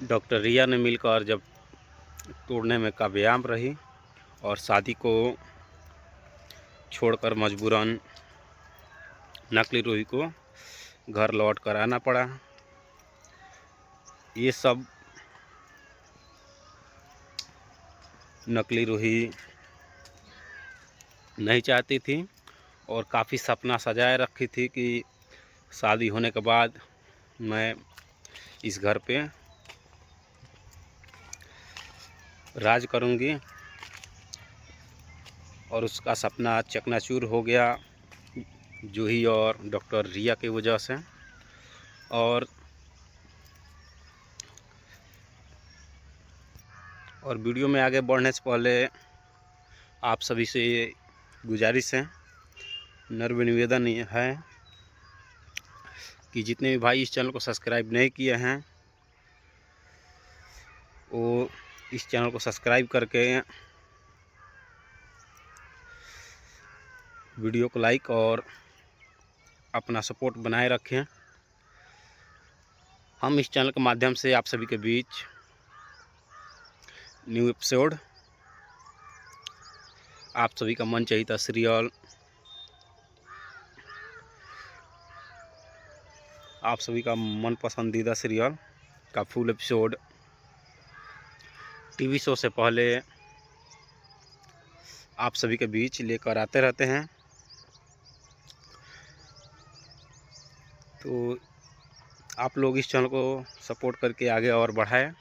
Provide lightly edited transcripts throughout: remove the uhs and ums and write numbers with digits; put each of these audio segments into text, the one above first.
Doctor रिया ने मिलकर जब तोड़ने में कामयाब रही और शादी को छोड़कर मजबूरन नकली रूही को घर लौट कर आना पड़ा। ये सब नकली रूही नहीं चाहती थी और काफ़ी सपना सजाए रखी थी कि शादी होने के बाद मैं इस घर पे राज करूंगी, और उसका सपना चकनाचूर हो गया जूही और डॉक्टर रिया की वजह से। और वीडियो में आगे बढ़ने से पहले आप सभी से गुजारिश है, नम्र निवेदन है कि जितने भी भाई इस चैनल को सब्सक्राइब नहीं किए हैं वो इस चैनल को सब्सक्राइब करके वीडियो को लाइक और अपना सपोर्ट बनाए रखें। हम इस चैनल के माध्यम से आप सभी के बीच न्यू एपिसोड, आप सभी का मन चाहिए सीरियल, आप सभी का मन पसंदीदा सीरियल का फुल एपिसोड टीवी शो से पहले आप सभी के बीच लेकर आते रहते हैं। तो आप लोग इस चैनल को सपोर्ट करके आगे और बढ़ाएं।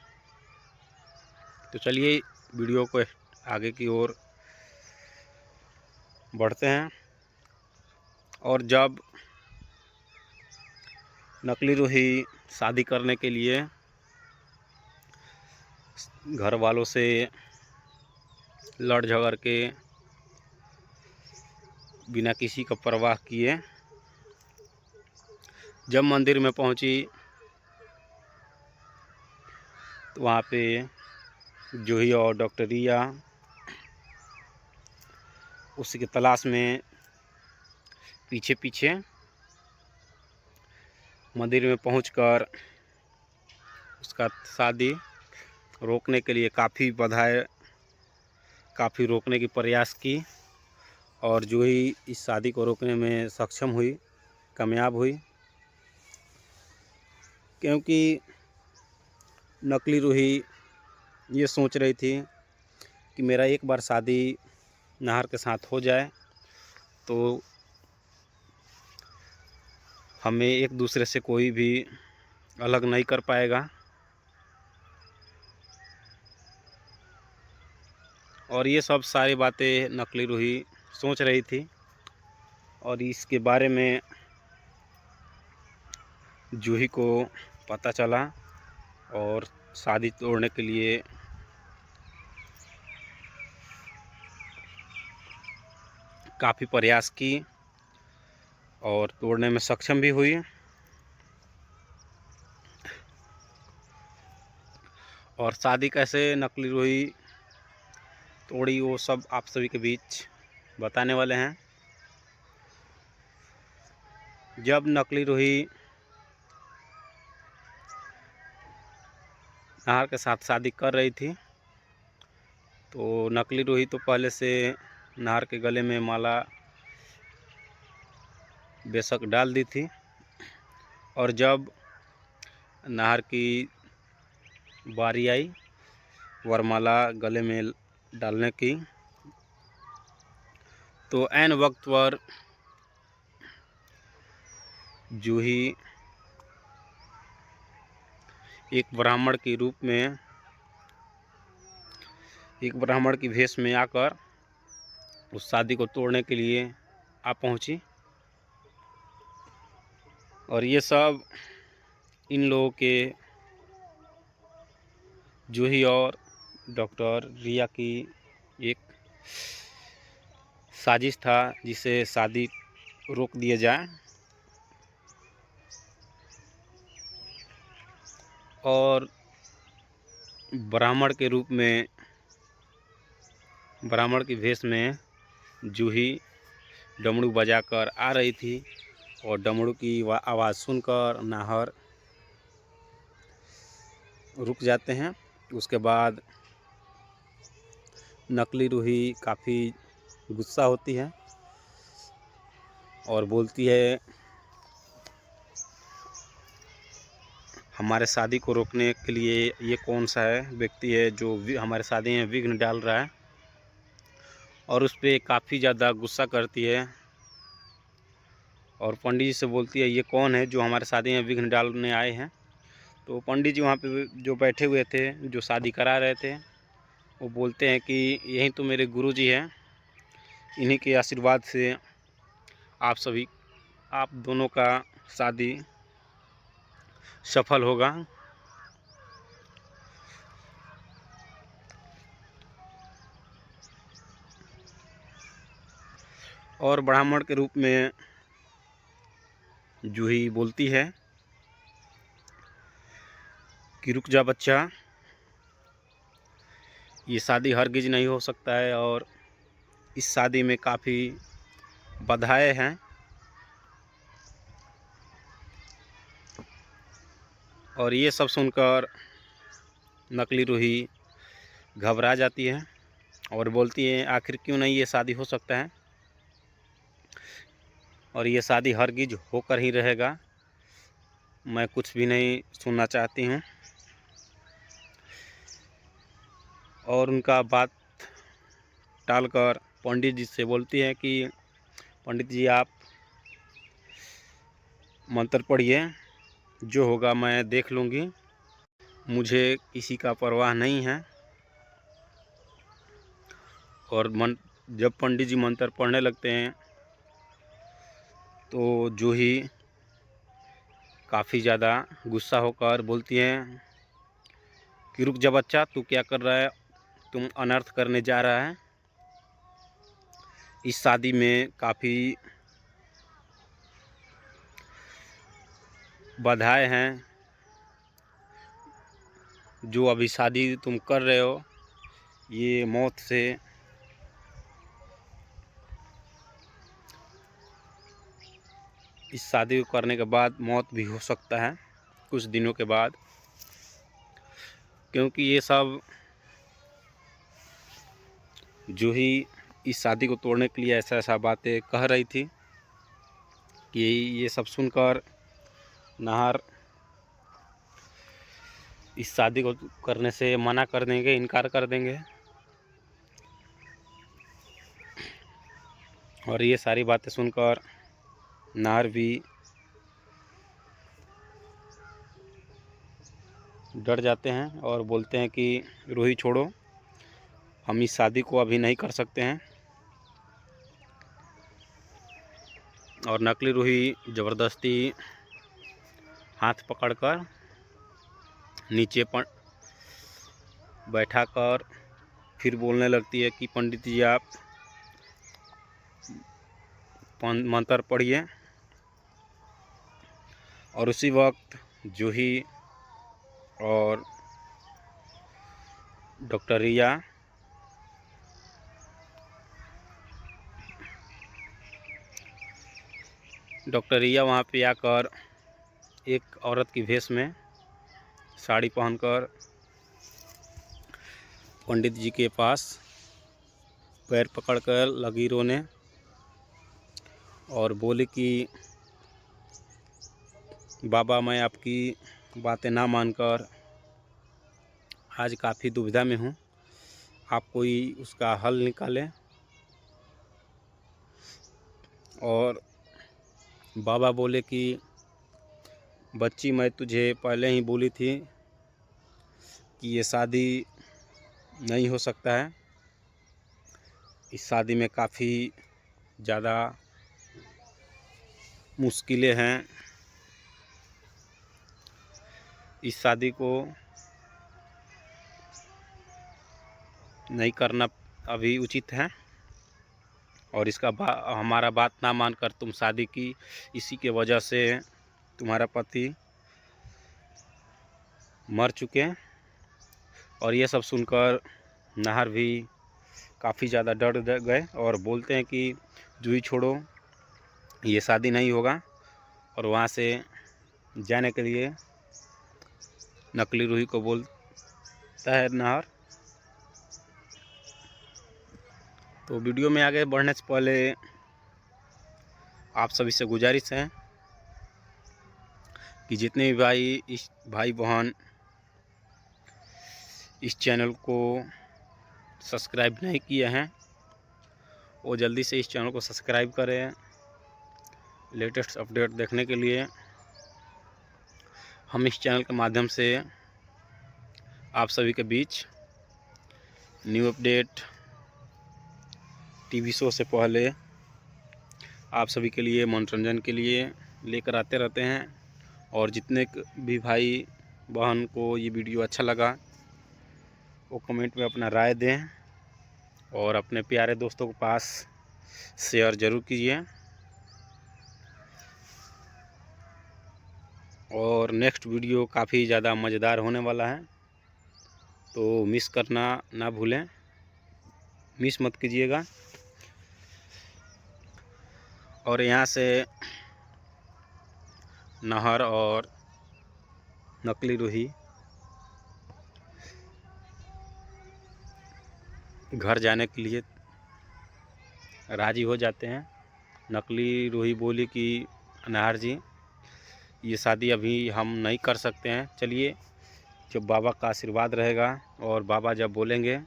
तो चलिए वीडियो को आगे की ओर बढ़ते हैं। और जब नकली रूही शादी करने के लिए घर वालों से लड़ झगड़ के बिना किसी का परवाह किए जब मंदिर में पहुंची तो वहाँ पे जूही और डॉक्टर रिया उसी की तलाश में पीछे पीछे मंदिर में पहुंचकर उसका शादी रोकने के लिए काफ़ी रोकने की प्रयास की, और जूही इस शादी को रोकने में सक्षम हुई, कामयाब हुई। क्योंकि नकली रूही ये सोच रही थी कि मेरा एक बार शादी नाहर के साथ हो जाए तो हमें एक दूसरे से कोई भी अलग नहीं कर पाएगा। और ये सब सारी बातें नकली रूही सोच रही थी, और इसके बारे में जूही को पता चला और शादी तोड़ने के लिए काफ़ी प्रयास की और तोड़ने में सक्षम भी हुई। और शादी कैसे नकली रूही तोड़ी वो सब आप सभी के बीच बताने वाले हैं। जब नकली रूही नाहर के साथ शादी कर रही थी तो नकली रूही तो पहले से नाहर के गले में माला बेशक डाल दी थी, और जब नाहर की बारी आई वरमाला गले में डालने की तो ऐन वक्त पर जूही एक ब्राह्मण के रूप में, एक ब्राह्मण की भेष में आकर उस शादी को तोड़ने के लिए आ पहुंची। और ये सब इन लोगों के जूही और डॉक्टर रिया की एक साजिश था जिसे शादी रोक दिया जाए। और ब्राह्मण के रूप में, ब्राह्मण की भेष में जूही डमरू बजाकर आ रही थी, और डमरू की आवाज़ सुनकर नाहर रुक जाते हैं। उसके बाद नकली रूही काफ़ी गुस्सा होती है और बोलती है हमारे शादी को रोकने के लिए ये कौन सा व्यक्ति है जो हमारे शादी में विघ्न डाल रहा है, और उस पर काफ़ी ज़्यादा गुस्सा करती है। और पंडित जी से बोलती है ये कौन है जो हमारे शादी में विघ्न डालने आए हैं। तो पंडित जी वहाँ पे जो बैठे हुए थे, जो शादी करा रहे थे, वो बोलते हैं कि यही तो मेरे गुरु जी हैं, इन्हीं के आशीर्वाद से आप दोनों का शादी सफल होगा। और ब्राह्मण के रूप में जूही बोलती है कि रुक जा बच्चा, ये शादी हरगिज नहीं हो सकता है और इस शादी में काफ़ी बाधाएं हैं। और ये सब सुनकर नकली रूही घबरा जाती है और बोलती है आखिर क्यों नहीं ये शादी हो सकता है, और ये शादी हरगिज होकर ही रहेगा, मैं कुछ भी नहीं सुनना चाहती हूँ। और उनका बात टालकर पंडित जी से बोलती है कि पंडित जी आप मंत्र पढ़िए, जो होगा मैं देख लूँगी, मुझे किसी का परवाह नहीं है। और जब पंडित जी मंत्र पढ़ने लगते हैं तो जूही काफ़ी ज़्यादा गुस्सा होकर बोलती है कि रुक जा बच्चा, तू क्या कर रहा है, तुम अनर्थ करने जा रहा है। इस शादी में काफ़ी बाधाएं हैं, जो अभी शादी तुम कर रहे हो ये मौत से इस शादी को करने के बाद मौत भी हो सकता है कुछ दिनों के बाद, क्योंकि ये सब जूही इस शादी को तोड़ने के लिए ऐसा बातें कह रही थी कि ये सब सुनकर नाहर इस शादी को करने से मना कर देंगे, इनकार कर देंगे। और ये सारी बातें सुनकर नाहर भी डर जाते हैं और बोलते हैं कि रूही छोड़ो, हम इस शादी को अभी नहीं कर सकते हैं। और नकली रूही ज़बरदस्ती हाथ पकड़कर नीचे बैठाकर फिर बोलने लगती है कि पंडित जी आप मंत्र पढ़िए। और उसी वक्त जूही और डॉक्टर रिया वहाँ पे आकर एक औरत की भेष में साड़ी पहनकर पंडित जी के पास पैर पकड़कर लगी रोने और बोली कि बाबा मैं आपकी बातें ना मानकर आज काफ़ी दुविधा में हूँ, आप कोई उसका हल निकालें। और बाबा बोले कि बच्ची मैं तुझे पहले ही बोली थी कि ये शादी नहीं हो सकता है, इस शादी में काफ़ी ज़्यादा मुश्किलें हैं, इस शादी को नहीं करना अभी उचित है। और इसका हमारा बात ना मानकर तुम शादी की, इसी के वजह से तुम्हारा पति मर चुके हैं। और ये सब सुनकर नाहर भी काफ़ी ज़्यादा डर गए और बोलते हैं कि जूही छोड़ो, ये शादी नहीं होगा। और वहाँ से जाने के लिए नकली रूही को बोलता है नाहर। तो वीडियो में आगे बढ़ने से पहले आप सभी से गुजारिश है कि जितने भी भाई बहन इस चैनल को सब्सक्राइब नहीं किए हैं वो जल्दी से इस चैनल को सब्सक्राइब करें। लेटेस्ट अपडेट देखने के लिए हम इस चैनल के माध्यम से आप सभी के बीच न्यू अपडेट, टीवी शो से पहले आप सभी के लिए मनोरंजन के लिए लेकर आते रहते हैं। और जितने भी भाई बहन को ये वीडियो अच्छा लगा वो कमेंट में अपना राय दें और अपने प्यारे दोस्तों के पास शेयर ज़रूर कीजिए। और नेक्स्ट वीडियो काफ़ी ज़्यादा मज़ेदार होने वाला है, तो मिस करना ना भूलें, मिस मत कीजिएगा। और यहाँ से नाहर और नकली रूही घर जाने के लिए राज़ी हो जाते हैं। नकली रूही बोली कि नाहर जी, ये शादी अभी हम नहीं कर सकते हैं, चलिए जब बाबा का आशीर्वाद रहेगा और बाबा जब बोलेंगे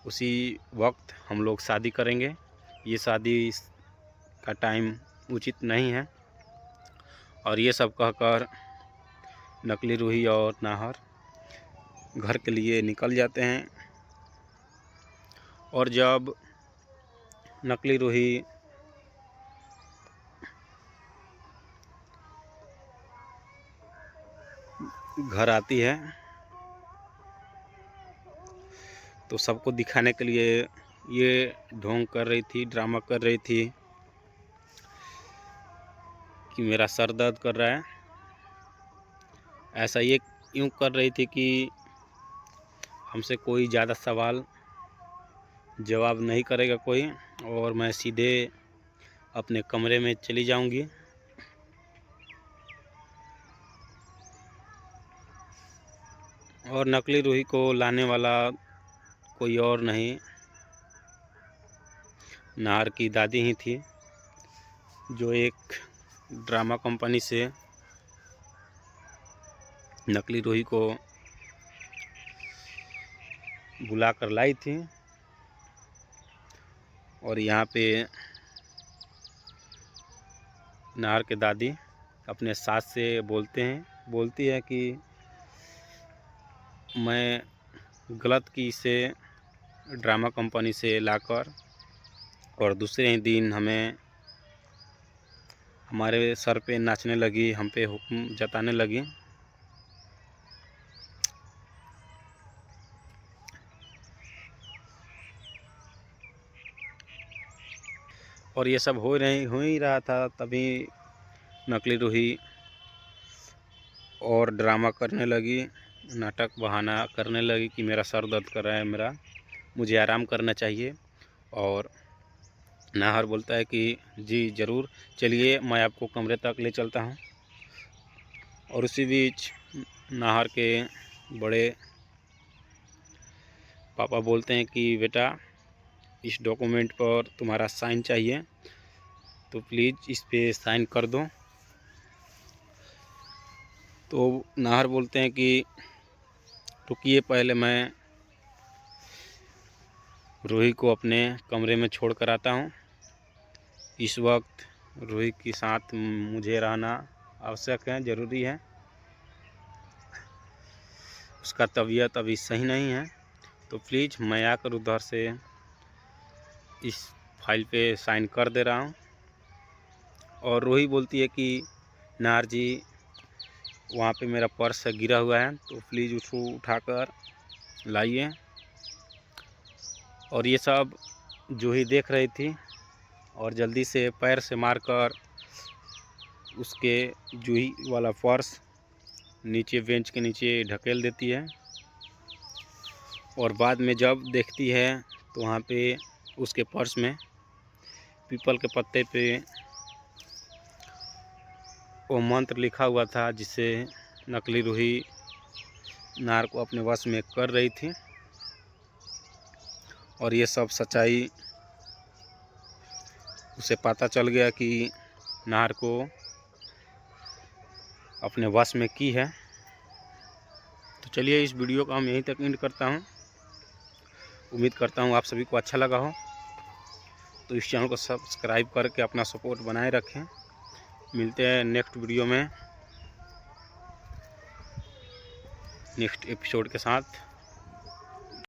उसी वक्त हम लोग शादी करेंगे। ये शादी का टाइम उचित नहीं है। और ये सब कहकर नकली रूही और नाहर घर के लिए निकल जाते हैं। और जब नकली रूही घर आती है तो सबको दिखाने के लिए ये ढोंग कर रही थी, ड्रामा कर रही थी कि मेरा सर दर्द कर रहा है। ऐसा ये यूँ कर रही थी कि हमसे कोई ज़्यादा सवाल जवाब नहीं करेगा कोई, और मैं सीधे अपने कमरे में चली जाऊंगी। और नकली रूही को लाने वाला कोई और नहीं, नाहर की दादी ही थी, जो एक ड्रामा कंपनी से नकली रूही को बुला कर लाई थी। और यहाँ पे नाहर के दादी अपने सास से बोलती है कि मैं गलत की इसे ड्रामा कंपनी से लाकर और दूसरे ही दिन हमें हमारे सर पे नाचने लगी, हम पे हुक्म जताने लगी। और ये सब हो ही रहा था, तभी नकली रूही और ड्रामा करने लगी, नाटक बहाना करने लगी कि मेरा सर दर्द कर रहा है, मुझे आराम करना चाहिए। और नाहर बोलता है कि जी ज़रूर, चलिए मैं आपको कमरे तक ले चलता हूँ। और उसी बीच नाहर के बड़े पापा बोलते हैं कि बेटा, इस डॉक्यूमेंट पर तुम्हारा साइन चाहिए, तो प्लीज़ इस पे साइन कर दो। तो नाहर बोलते हैं कि रुकिए, पहले मैं रूही को अपने कमरे में छोड़ कर आता हूँ। इस वक्त रूही के साथ मुझे रहना आवश्यक है, ज़रूरी है। उसका तबीयत अभी सही नहीं है, तो प्लीज़ मैं आकर उधर से इस फाइल पे साइन कर दे रहा हूँ। और रूही बोलती है कि नाहर जी, वहाँ पे मेरा पर्स गिरा हुआ है, तो प्लीज़ उसको उठाकर लाइए। और ये सब जूही देख रही थी और जल्दी से पैर से मारकर उसके जूही वाला पर्स नीचे बेंच के नीचे ढकेल देती है। और बाद में जब देखती है तो वहाँ पे उसके पर्स में पीपल के पत्ते पे वो मंत्र लिखा हुआ था, जिसे नकली रूही नार को अपने वश में कर रही थी। और ये सब सच्चाई उसे पता चल गया कि नार को अपने वश में की है। तो चलिए इस वीडियो का हम यहीं तक एंड करता हूँ। उम्मीद करता हूँ आप सभी को अच्छा लगा हो। तो इस चैनल को सब्सक्राइब करके अपना सपोर्ट बनाए रखें। मिलते हैं नेक्स्ट वीडियो में नेक्स्ट एपिसोड के साथ।